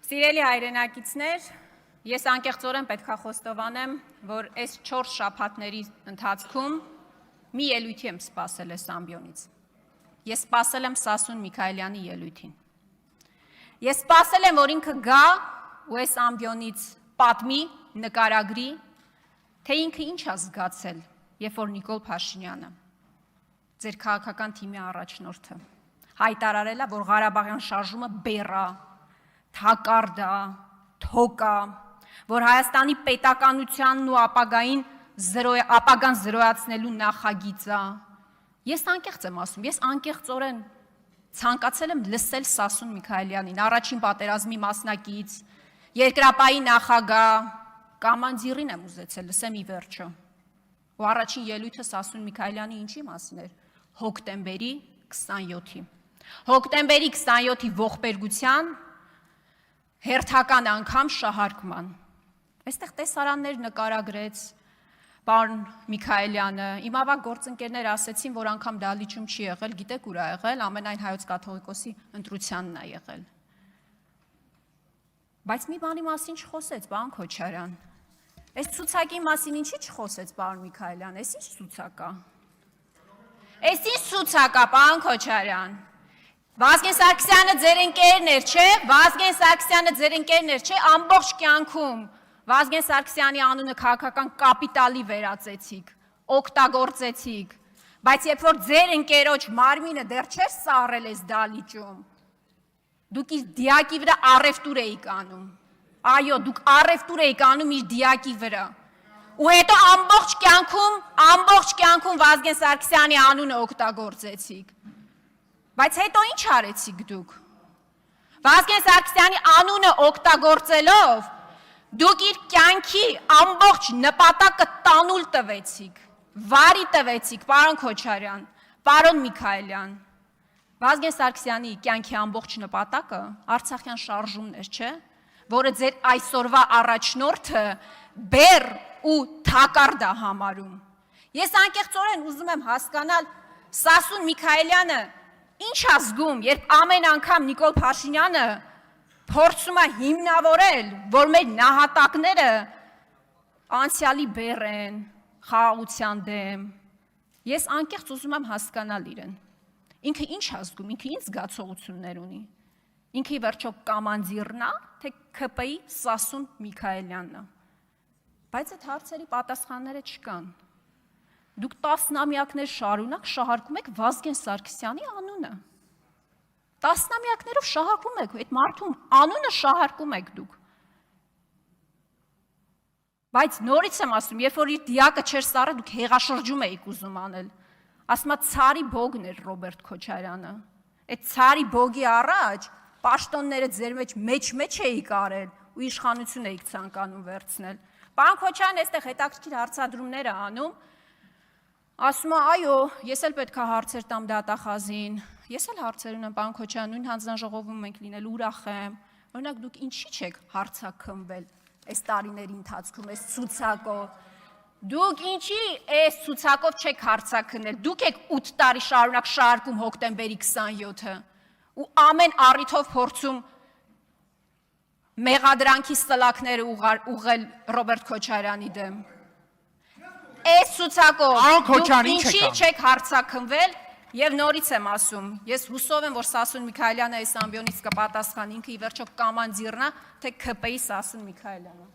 Սիրելի հայրենակիցներ, ես անկեղծորեն պետքա խոստովանեմ, որ այս 4 շաբաթների ընթացքում մի ելույթի եմ սպասել այս ամբիոնից։ Ես սպասել եմ Սասուն Միքայելյանի ելույթին։ Ես սպասել եմ, որ ինքը գա ու այս ամբիոնից պատմի, նկարագրի, թե ինքը ինչ է զգացել, երբ որ Նիկոլ Փաշինյանը, ձեր քաղաքական թիմի առաջնորդը, հայտարարել է, որ Ղարաբաղյան շարժումը բեռա, թակարդ է, թոկ է, որ Հայաստանի պետականությանն ու ապագան զրոյացնելու նախագիծ է։ Ես անկեղծ եմ ասում, ես անկեղծորեն ցանկացել եմ լսել Սասուն Միքայելյանին, առաջին պատերազմի մասնակից, երկրապահի նախագահ, կամանդիրին եմ ուզեցել լսեմ ի վերջո։ Ու առաջին ելույթը Սասուն Միքայելյանի ինչի մասին էր։ Հոկտեմբերի 27-ի։ Հոկտեմբերի 27-ի ողբերգության հերթական անգամ շահարկման։ Այստեղ տեսարաններ նկարագրեց պարոն Միքայելյանը, իմ ավագ գործընկերներ ասեցին, որ անգամ դահլիճում չի եղել, գիտեք ուր է եղել, ամենայն հայոց կաթողիկոսի ընտրությանն է եղել։ Բայց մի բանի մասին չխոսեց, պարոն Քոչարյան։ Այս ցուցակի մասին ինչի չխոսեց պարոն Միքայելյան, այս ինչ ցուցակ է։ Այս ինչ ցուցակ է, պարոն Քոչարյան։ Վազգեն Սարգսյանը ձեր ընկերն էր, չէ՞, Վազգեն Սարգսյանը ձեր ընկերն էր, չէ՞, ամբողջ կյանքում Վազգեն Սարգսյանի անունը քաղաքական կապիտալի վերածեցիք, օգտագործեցիք, բայց երբ որ ձեր ընկերոջ մարմինը դեռ չէր սառել այս դահլիճում, դուք իր դիակի վրա առևտուր էիք անում, այո, դուք առևտուր էիք անում իր դիակի վրա, ու հետո ամբողջ կյանքում Վազգեն Սարգսյանի անունը օգտագործեցիք, բայց հետո ինչ արեցիք դուք, Վազգեն Սարգսյանի անունը օգտագործելով, դուք իր կյանքի ամբողջ նպատակը տանուլ տվեցիք, վարի տվեցիք, պարոն Քոչարյան, պարոն Միքայելյան, Վազգեն Սարգսյանի կյանքի ամբողջ նպատակը Արցախյան շարժումն էր, չէ, որը ձեր այսօրվա առաջնորդը բեռ ու թակարդ է համարում։ Ես անկեղծորեն ուզում եմ հասկանալ Սասուն Միքայելյանը ինչ է զգում, երբ ամեն անգամ Նիկոլ Փաշինյանը փորձում է հիմնավորել, որ մեր նահատակները անցյալի բեռ են, խաղաղության դեմ։ Ես անկեղծ ուզում եմ հասկանալ իրեն։ Ինքը ինչ է զգում, ինքը ինչ զգացողություններ ունի։ Ինքը ի վերջո կամանդիրն է, թե ՔՊ-ի Սասուն Միքայելյանն է։ Բայց այդ հարցերի պատասխանները չկան։ Դուք տասնամյակներ շարունակ շահարկում եք Վազգեն Սարգսյանի անունը։ Տասնամյակներով շահարկում եք, այդ մարդու անունը շահարկում եք դուք։ Բայց նորից եմ ասում, երբ որ իր դիակը չէր սառել, դուք հեղաշրջում էիք ուզում անել։ Ասում է ցարի բոգն էր Ռոբերտ Քոչարյանը։ Այդ ցարի բոգի առաջ պաշտոնները ձեր մեջ էիք արել ու իշխանություն էիք ցանկանում վերցնել։ Պարոն Քոչարյան այստեղ հետաքրքիր հարցադրումներ է անում։ Ասում է, այո, ես էլ պետք է հարցեր տամ դատախազին, ես էլ հարցեր ունեմ, պարոն Քոչարյան, նույն հանձնաժողովում ենք լինել, ուրախ եմ, օրինակ դուք ինչի չեք հարցաքննվել այս տարիների ընթացքում, այս ցուցակով, դուք ինչի այս ցուցակով չեք հարցաքննել, դուք եք 8 տարի շարունակ շարքում հոկտեմբերի 27-ը ու ամեն առիթով փորձում մեղադրանքի սլաքները ուղղել Ռոբերտ Քոչարյանի դեմ։ Այս ցուցակով դուք ինչի չեք հարցաքննվել եւ նորից եմ ասում, ես հուսով եմ, որ Սասուն Միքայելյանը այս ամբիոնից կպատասխանի, ինքը ի վերջո կամանդիրն է, թե ՔՊ-ի Սասուն Միքայելյանը։